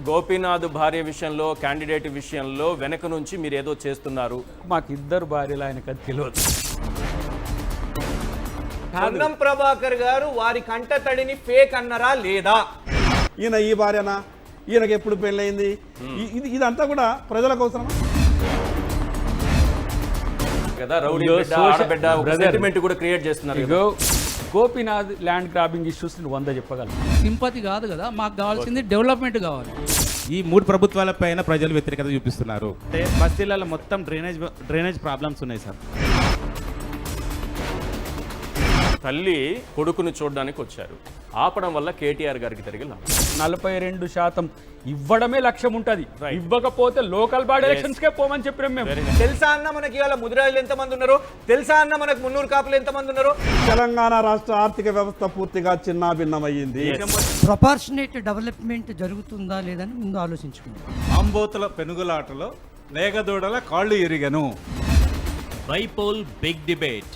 గోపీనాథ్ భార్య విషయంలో, క్యాండిడేట్ విషయంలో వెనక నుంచి మీరు ఏదో చేస్తున్నారు. మాకు ఇద్దరు భార్యలు ఆయనకు అది తెలియదు. పొన్నం ప్రభాకర్ గారు వారి కంట తడిని ఫేక్ అన్నరా లేదా? ఈయన ఈ భార్యనా, ఈయనకి ఎప్పుడు పెళ్ళయింది, ఇదంతా కూడా ప్రజల కోసమా కదా? రౌడీ బిడ్డ, ఆడబిడ్డ, ఒక సెంటిమెంట్ కూడా క్రియేట్ చేస్తున్నారు. ఇగో గోపీనాథ్ ల్యాండ్ గ్రాబింగ్ ఇష్యూస్ 100 చెప్పగలను. సింపతి కాదు కదా, మాకు కావాల్సింది డెవలప్మెంట్ కావాలి. ఈ 3 ప్రభుత్వాలపైన ప్రజలు వ్యతిరేకత చూపిస్తున్నారు. అంటే బస్తీలలో మొత్తం డ్రైనేజ్ ప్రాబ్లమ్స్ ఉన్నాయి సార్. తల్లి కొడుకును చూడడానికి వచ్చారు. ఆపడం వల్ల కేటీఆర్ గారికి తిరిగి 42% ఇవ్వడమే లక్ష్యం ఉంటుంది. ఇవ్వకపోతే లోకల్ బాడీ ఎలక్షన్స్ కే పోమని చెప్పాం మేము. తెలుసా అన్న మనకి ఇవాళ ముదిరాజులు ఎంతమంది ఉన్నారు? తెలుసా అన్న మనకు మున్నూరు కాపులు ఎంతమంది ఉన్నారు? తెలంగాణ రాష్ట్ర ఆర్థిక వ్యవస్థ పూర్తిగా చిన్నాభిన్నమయ్యింది. ప్రొపార్షనేట్ డెవలప్మెంట్ జరుగుతుందా లేదని ముందు ఆలోచించుకుందాం. ఆంబోతుల పెనుగులాటలో లేగదూడల కాళ్ళు ఇరిగను. Bypoll big debate